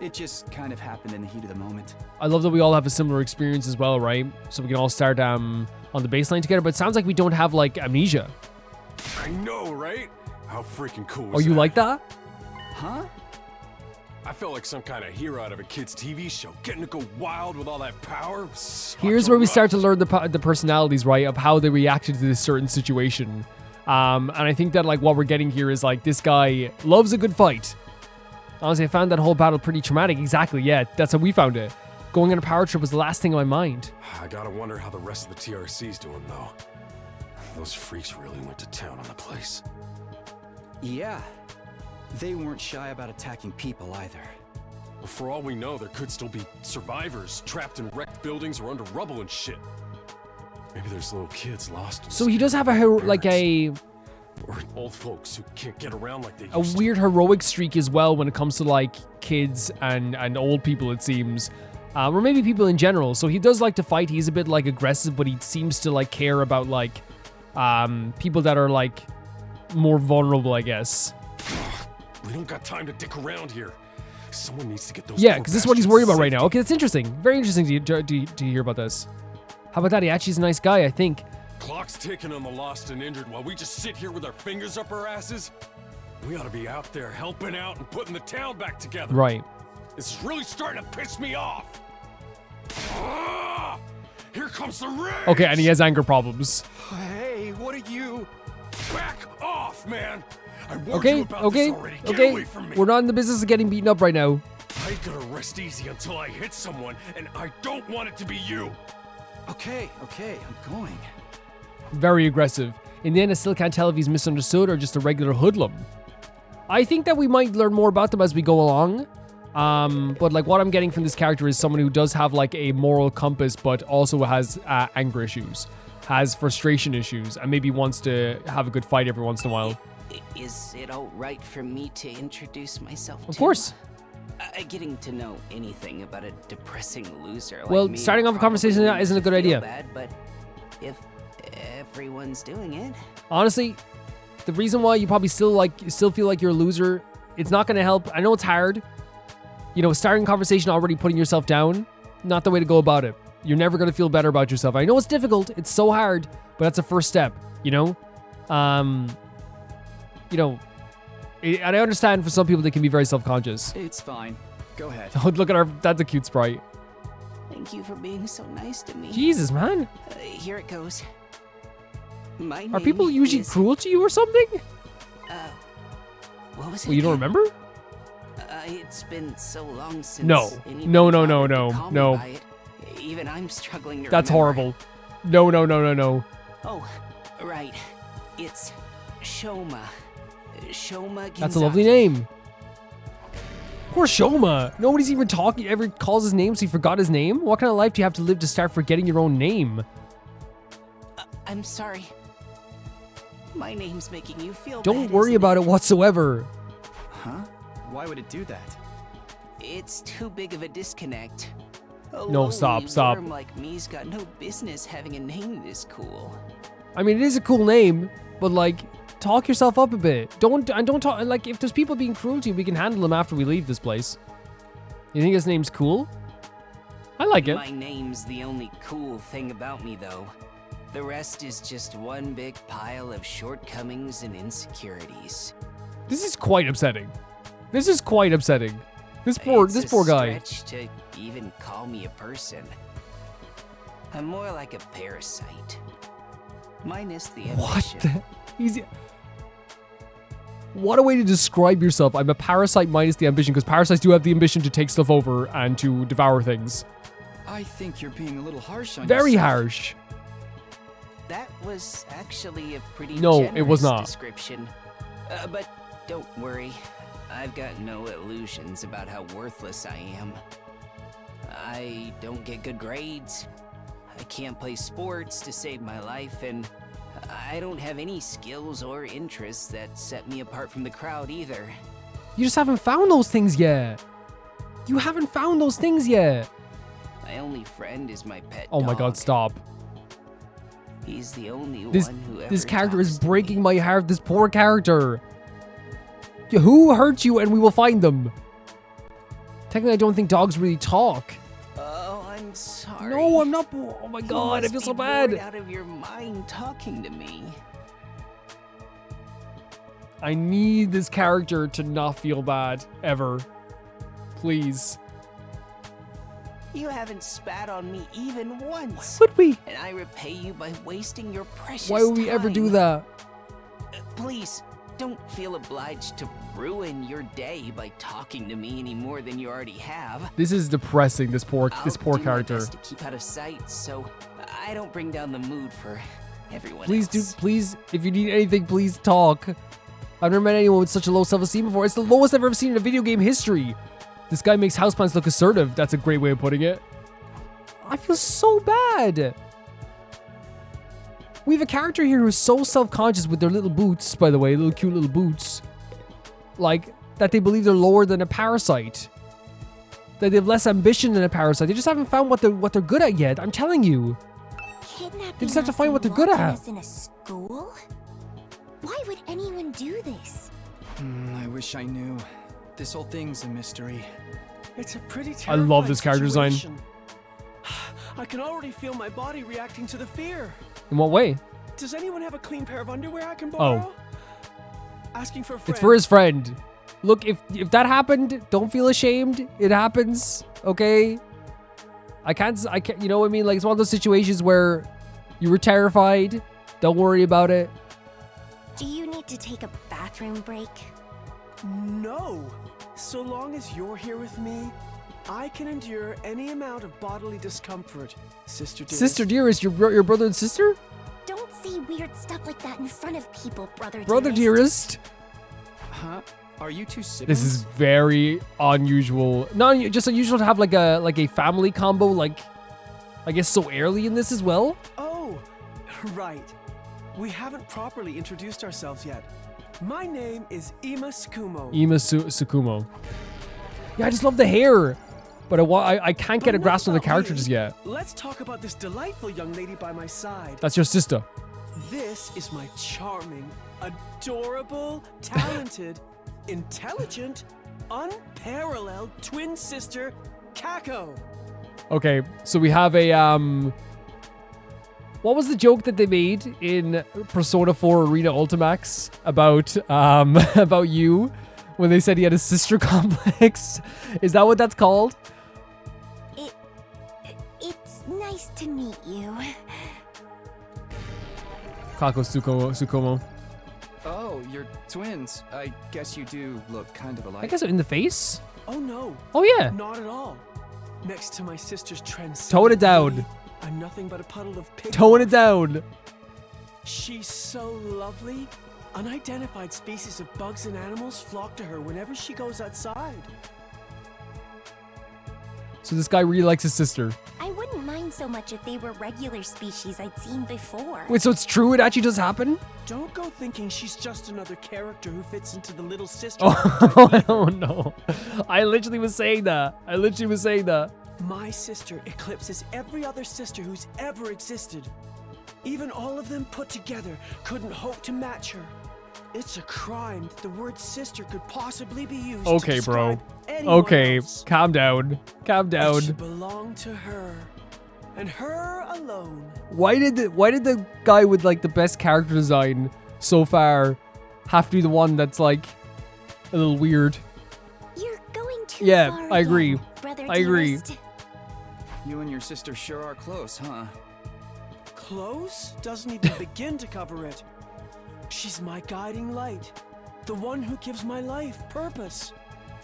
B: It just kind of happened in the heat of the moment.
A: I love that we all have a similar experience as well, right? So we can all start on the baseline together, but it sounds like we don't have like amnesia.
G: I know, right? How freaking cool
A: Oh,
G: is
A: you
G: that?
A: like that?
B: Huh?
G: I felt like some kind of hero out of a kid's TV show, getting to go wild with all that power.
A: Here's where we start to learn the personalities, right, of how they reacted to this certain situation. And I think that like what we're getting here is like this guy loves a good fight. Honestly, I found that whole battle pretty traumatic. Exactly, yeah, that's how we found it. Going on a power trip was the last thing on my mind.
G: I gotta wonder how the rest of the TRC's doing, though. Those freaks really went to town on the place.
B: Yeah. They weren't shy about attacking people either.
G: But for all we know, there could still be survivors trapped in wrecked buildings or under rubble and shit. Maybe there's little kids lost. And
A: So he does have a
G: or old folks who can't get around like they
A: a
G: used to.
A: weird heroic streak as well when it comes to like kids and old people, it seems. Or maybe people in general. So he does like to fight. He's a bit like aggressive, but he seems to like care about like people that are like more vulnerable, I guess.
G: We don't got time to dick around here. Someone needs to get those.
A: Yeah,
G: poor
A: because this is what he's
G: bastards
A: worried about
G: to
A: right now.
G: safety.
A: Okay, that's interesting. Very interesting to hear about this. How about that? He actually's a nice guy, I think.
G: Clock's ticking on the lost and injured while we just sit here with our fingers up our asses. We ought to be out there helping out and putting the town back together.
A: Right.
G: This is really starting to piss me off. Ah! Here comes the rage.
A: Okay, and he has anger problems.
B: Hey, what are you?
G: Back off, man. I warned you
A: Okay,
G: about
A: okay,
G: this already. Get
A: okay.
G: away from me.
A: We're not in the business of getting beaten up right now.
G: I ain't gonna rest easy until I hit someone, and I don't want it to be you.
B: Okay, I'm going.
A: Very aggressive. In the end, I still can't tell if he's misunderstood or just a regular hoodlum. I think that we might learn more about them as we go along. But like what I'm getting from this character is someone who does have like a moral compass, but also has anger issues, has frustration issues, and maybe wants to have a good fight every once in a while.
H: Is it all right for me to introduce myself?
A: Of course.
H: Getting to know anything about a depressing loser like
A: Well,
H: me
A: starting off a conversation
H: probably
A: isn't a
H: makes
A: good
H: me
A: idea.
H: feel Bad, but if everyone's doing it,
A: Honestly, the reason why you probably still feel like you're a loser, it's not going to help. I know it's hard. You know, starting a conversation already putting yourself down, not the way to go about it. You're never going to feel better about yourself. I know it's difficult. It's so hard, but that's a first step, you know? And I understand for some people they can be very self-conscious.
B: It's fine. Go ahead.
A: Oh, look at that's a cute sprite.
H: thank you for being so nice to me.
A: Jesus, man.
H: Here it goes. My
A: Are people
H: name
A: usually
H: is,
A: cruel to you or something?
H: What was it?
A: Well, you don't
H: again?
A: remember?
H: It's been so long since.
A: No.
H: anybody
A: No.
H: bothered to call me
A: No.
H: by it. Even I'm struggling to
A: That's
H: remember.
A: horrible. No.
H: Oh, right. It's Shoma. Shoma
A: That's a lovely
H: Ginzaki.
A: name. Poor Shoma. Nobody's even ever calls his name, so he forgot his name? What kind of life do you have to live to start forgetting your own name?
H: I'm sorry. My name's making you feel
A: Don't
H: bad,
A: worry
H: isn't
A: about it whatsoever.
B: Huh? Why would it do that?
H: It's too big of a disconnect. A
A: No, stop.
H: lonely worm like me's got no business having a name this cool.
A: I mean, it is a cool name, but like, talk yourself up a bit. Don't talk, like, if there's people being cruel to you, we can handle them after we leave this place. You think his name's cool? I like it.
H: My name's the only cool thing about me, though. The rest is just one big pile of shortcomings and insecurities.
A: This is quite upsetting. This poor
H: It's a
A: guy.
H: stretch to even call me a person. I'm more like a parasite. Minus the
A: What
H: ambition.
A: the? What a way to describe yourself. I'm a parasite minus the ambition, because parasites do have the ambition to take stuff over and to devour things.
B: I think you're being a little harsh on
A: Very
B: yourself.
A: harsh.
H: That was actually a pretty
A: No, it was
H: generous
A: not.
H: description. But don't worry. I've got no illusions about how worthless I am. I don't get good grades. I can't play sports to save my life, and I don't have any skills or interests that set me apart from the crowd either.
A: You just haven't found those things yet.
H: My only friend is my pet
A: Oh my
H: dog.
A: god, stop.
H: He's the only
A: This
H: one who ever
A: this character is
H: talks to
A: breaking
H: me.
A: my heart. This poor character. Who hurt you, and we will find them. Technically, I don't think dogs really talk.
H: Oh, I'm sorry.
A: No, I'm not. Oh my
H: You
A: god, I
H: must
A: feel
H: be
A: so
H: bored
A: bad.
H: out of your mind talking to me.
A: I need this character to not feel bad ever. Please.
H: You haven't spat on me even once.
A: Would we?
H: And I repay you by wasting your precious
A: Why would we ever do
H: time.
A: that?
H: Please, don't feel obliged to ruin your day by talking to me any more than you already have.
A: This is depressing, this poor
H: I'll
A: character.
H: do my best to keep out of sight, so I don't bring down the mood for everyone
A: Please,
H: else.
A: dude, please, if you need anything, please talk. I've never met anyone with such a low self-esteem before. It's the lowest I've ever seen in a video game history. This guy makes houseplants look assertive. That's a great way of putting it. I feel so bad. We have a character here who's so self-conscious with their little boots, by the way, little cute little boots. Like, that they believe they're lower than a parasite. That they have less ambition than a parasite. They just haven't found what they're good at yet. I'm telling you.
D: Kidnapping
A: They just have to
D: us
A: find
D: and
A: what they're good
D: locking
A: at.
D: us in a school? Why would anyone do this?
B: I wish I knew. This whole thing's a mystery.
I: It's a pretty
A: I
I: terrifying
A: love this character design.
I: situation. I can already feel my body reacting to the fear.
A: In what way?
I: Does anyone have a clean pair of underwear I can
A: Oh.
I: borrow? Asking for a friend.
A: It's for his friend. Look, if that happened, don't feel ashamed. It happens, okay? I can't, you know what I mean? Like, it's one of those situations where you were terrified. Don't worry about it.
D: Do you need to take a bathroom break?
I: No. So long as you're here with me, I can endure any amount of bodily discomfort, Sister Dearest.
A: Sister dearest, your brother and sister?
D: Don't say weird stuff like that in front of people, brother
A: Brother dearest.
B: Huh? Are you two siblings?
A: This is very unusual. Not just unusual to have like a family combo, like, I guess so early in this as well.
I: Oh, right. We haven't properly introduced ourselves yet. My name is Ima Tsukumo.
A: Ima Tsukumo. Yeah, I just love the hair. But I can't get a grasp on the character just yet.
I: Let's talk about this delightful young lady by my side.
A: That's your sister.
I: This is my charming, adorable, talented, intelligent, unparalleled twin sister, Kako.
A: Okay, so we have a what was the joke that they made in Persona 4 Arena Ultimax about about you when they said he had a sister complex? Is that what that's called?
D: It's nice to meet you.
A: Kako Tsukumo.
B: Oh, you're twins. I guess you do look kind of alike.
A: I guess in the face?
I: Oh no.
A: Oh yeah.
I: Not at all. Next to my sister's transcendent
A: Tone it down.
I: beauty, I'm nothing but a puddle of pig.
A: Tone it down.
I: She's so lovely. Unidentified species of bugs and animals flock to her whenever she goes outside.
A: So this guy really likes his sister.
D: I wouldn't mind so much if they were regular species I'd seen before.
A: Wait, so it's true? It actually does happen?
I: Don't go thinking she's just another character who fits into the little sister.
A: Oh no. I literally was saying that.
I: My sister eclipses every other sister who's ever existed. Even all of them put together couldn't hope to match her. It's a crime that the word sister could possibly be used to
A: Okay, bro.
I: describe anyone
A: Okay,
I: else.
A: calm down. Calm
I: It should
A: down.
I: belong to her, and her alone.
A: Why did the guy with like the best character design so far have to be the one that's like a little weird?
D: You're going too
A: Yeah,
D: far
A: I agree.
D: again, brother
A: I agree.
D: dearest.
B: You and your sister sure are close, huh?
I: Close doesn't even begin to cover it. She's my guiding light, the one who gives my life purpose.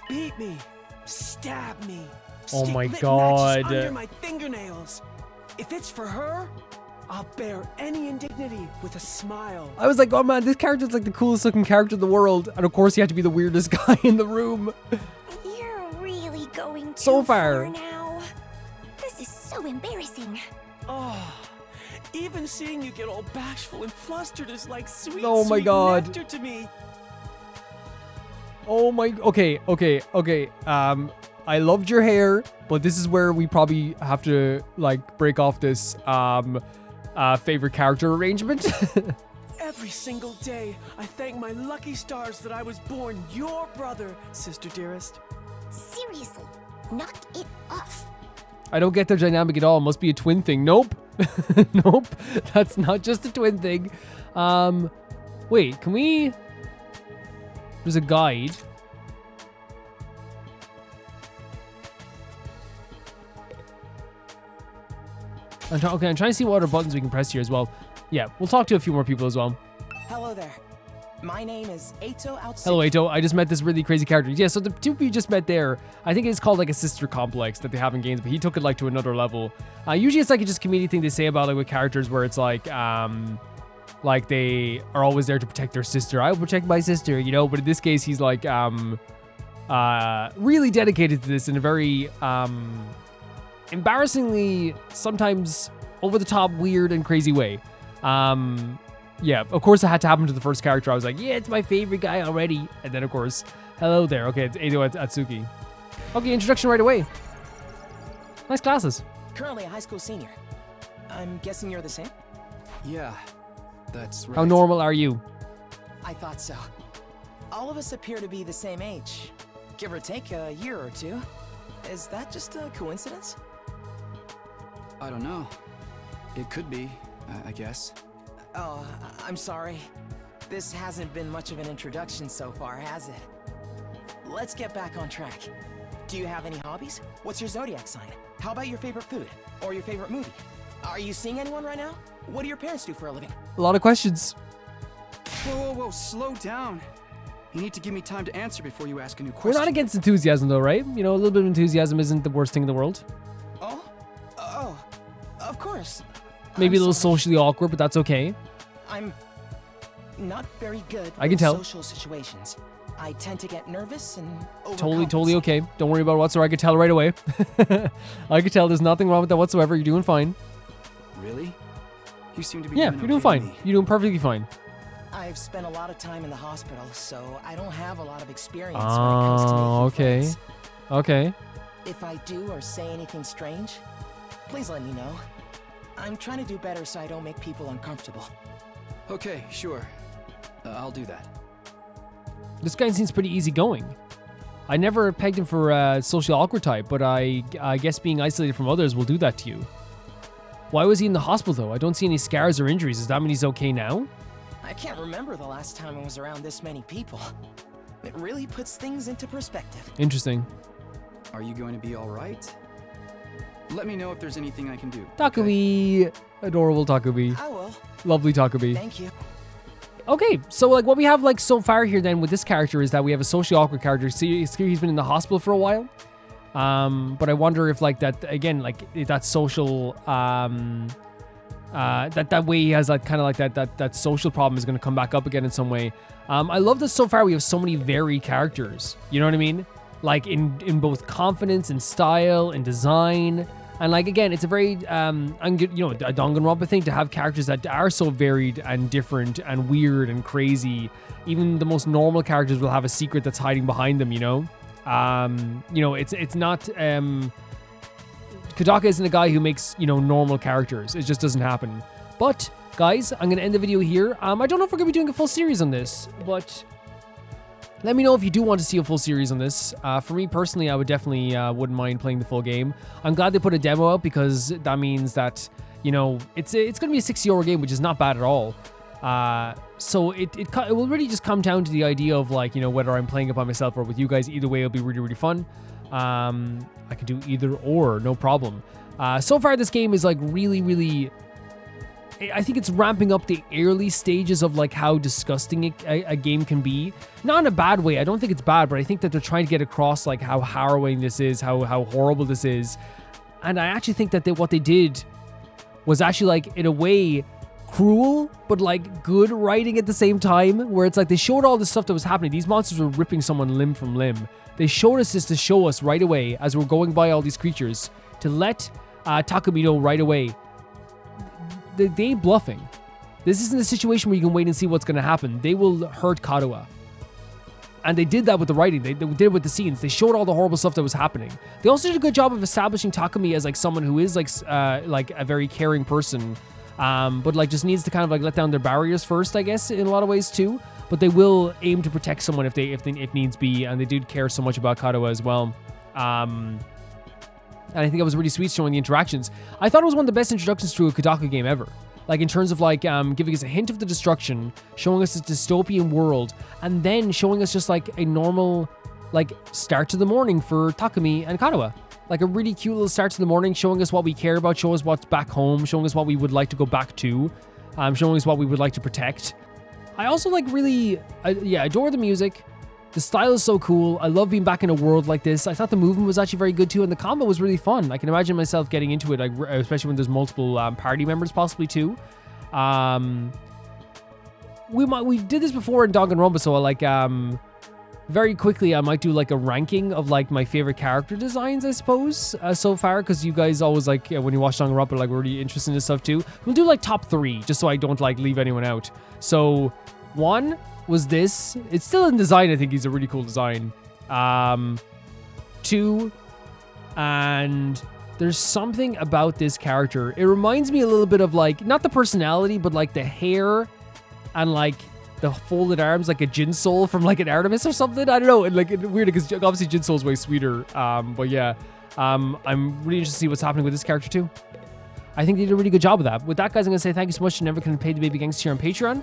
I: Beat me, stab me,
A: Oh
I: stick
A: my
I: lit
A: God.
I: matches under my fingernails. If it's for her, I'll bear any indignity with a smile.
A: I was like, oh man, this character's like the coolest looking character in the world. And of course he had to be the weirdest guy in the room.
D: You're really going too
A: So far.
D: now. This is so embarrassing.
I: Oh, even seeing you get all bashful and flustered is like sweet,
A: Oh my
I: sweet
A: God.
I: nectar to me.
A: Oh my, okay. I loved your hair, but this is where we probably have to like break off this favorite character arrangement.
I: Every single day, I thank my lucky stars that I was born your brother, sister dearest.
D: Seriously, knock it off.
A: I don't get their dynamic at all. Must be a twin thing. Nope. Nope. That's not just a twin thing. Wait, can we... There's a guide. I'm trying to see what other buttons we can press here as well. Yeah, we'll talk to a few more people as well.
I: Hello there.
J: My name is Eito Outsuki.
A: Hello, Eito. I just met this really crazy character. Yeah, so the two you just met there, I think it's called like a sister complex that they have in games, but he took it like to another level. Usually it's like a just comedic thing they say about like with characters where it's like they are always there to protect their sister. I will protect my sister, you know, but in this case, he's like really dedicated to this in a very embarrassingly, sometimes over the top, weird and crazy way. Yeah, of course it had to happen to the first character. I was like, yeah, it's my favorite guy already. And then, of course, hello there. Okay, it's Eito Atsuki. Okay, introduction right away. Nice glasses.
J: Currently a high school senior. I'm guessing you're the same?
B: Yeah, that's right.
A: How normal are you?
J: I thought so. All of us appear to be the same age. Give or take a year or two. Is that just a coincidence?
B: I don't know. It could be, I guess.
J: Oh, I'm sorry. This hasn't been much of an introduction so far, has it? Let's get back on track. Do you have any hobbies? What's your zodiac sign? How about your favorite food? Or your favorite movie? Are you seeing anyone right now? What do your parents do for a living?
A: A lot of questions.
B: Whoa, slow down. You need to give me time to answer before you ask a new
A: We're
B: question.
A: not against enthusiasm though, right? You know, a little bit of enthusiasm isn't the worst thing in the world.
J: Oh, of course.
A: Maybe a little
J: sorry.
A: socially awkward, but that's okay.
J: I'm not very good
A: I can
J: with
A: tell.
J: social situations. I tend to get nervous and
A: Totally
J: overcompensate.
A: okay. Don't worry about it whatsoever. I could tell right away. I could tell there's nothing wrong with that whatsoever. You're doing fine.
B: Really? You seem to be
A: Yeah,
B: doing
A: you're doing
B: okay to
A: fine.
B: me.
A: You're doing perfectly fine.
J: I've spent a lot of time in the hospital, so I don't have a lot of experience when it comes to making
A: Okay.
J: friends.
A: Okay.
J: If I do or say anything strange, please let me know. I'm trying to do better so I don't make people uncomfortable.
B: Okay, sure. I'll do that.
A: This guy seems pretty easygoing. I never pegged him for a social awkward type, but I guess being isolated from others will do that to you. Why was he in the hospital though? I don't see any scars or injuries. Does that mean he's okay now?
J: I can't remember the last time I was around this many people. It really puts things into perspective.
A: Interesting.
B: Are you going to be all right? Let me know if there's anything I can do.
A: Takumi. Adorable Takumi.
J: I will.
A: Lovely Takumi.
J: Thank you.
A: Okay, so like what we have like so far here then with this character is that we have a socially awkward character. See, he's been in the hospital for a while. But I wonder if like that again, like if that social that way he has like kind of like that social problem is going to come back up again in some way. I love that so far we have so many varied characters. You know what I mean? Like in both confidence and style and design. And like again, it's a very a Danganronpa thing to have characters that are so varied and different and weird and crazy. Even the most normal characters will have a secret that's hiding behind them, you know? It's not Kodaka isn't a guy who makes, normal characters. It just doesn't happen. But guys, I'm gonna end the video here. I don't know if we're gonna be doing a full series on this, but let me know if you do want to see a full series on this. For me personally, I would definitely wouldn't mind playing the full game. I'm glad they put a demo out because that means that, it's going to be a 60-hour game, which is not bad at all. So it will really just come down to the idea of like, whether I'm playing it by myself or with you guys. Either way, it'll be really, really fun. I can do either or, no problem. So far, this game is like really, really... I think it's ramping up the early stages of like how disgusting a game can be. Not in a bad way. I don't think it's bad, but I think that they're trying to get across like how harrowing this is, how horrible this is. And I actually think that what they did was actually like in a way cruel, but like good writing at the same time, where it's like they showed all the stuff that was happening. These monsters were ripping someone limb from limb. They showed us this to show us right away as we're going by all these creatures to let Takumi know right away. They ain't bluffing. This isn't a situation where you can wait and see what's going to happen. They will hurt Kadoa. And they did that with the writing. They did it with the scenes. They showed all the horrible stuff that was happening. They also did a good job of establishing Takumi as like someone who is like a very caring person, but like just needs to kind of like let down their barriers first, I guess, in a lot of ways too. But they will aim to protect someone if needs be, and they did care so much about Kadoa as well. And I think that was really sweet showing the interactions. I thought it was one of the best introductions to a Kodaku game ever. Like in terms of like giving us a hint of the destruction, showing us this dystopian world, and then showing us just like a normal like start to the morning for Takumi and Kadoa. Like a really cute little start to the morning, showing us what we care about, showing us what's back home, showing us what we would like to go back to, showing us what we would like to protect. I also like really, adore the music. The style is so cool. I love being back in a world like this. I thought the movement was actually very good too, and the combat was really fun. I can imagine myself getting into it, like, especially when there's multiple party members possibly too. We did this before in Danganronpa, so like very quickly I might do like a ranking of like my favorite character designs, I suppose, so far, because you guys always like when you watch Danganronpa like really interested in this stuff too. We'll do like top 3 just so I don't like leave anyone out. So 1 was this. It's still in design. I think he's a really cool design. 2, and there's something about this character. It reminds me a little bit of like, not the personality, but like the hair and like the folded arms, like a Jinsoul from like an Artemis or something. I don't know. And like weird because obviously Jinsoul's way sweeter. But yeah, I'm really interested to see what's happening with this character too. I think they did a really good job of that. With that, guys, I'm gonna say thank you so much to Never Can Pay the Baby Gangster here on Patreon.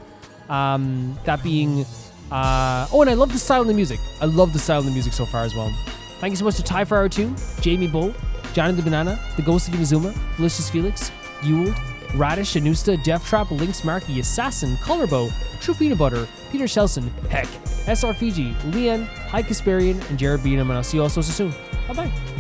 A: That being, oh, and I love the style and the music. I love the style and the music so far as well. Thank you so much to Ty for Hour 2, Jamie Bull, Johnny the Banana, The Ghost of Inazuma, Felicious Felix, Yule, Radish, Anusta, Death Trap, Lynx Marky, Assassin, Colorbow, True Peanut Butter, Peter Shelson, Heck, SR Fiji, Leanne, High Kasperian, and Jared Beanham, and I'll see you all so soon. Bye-bye.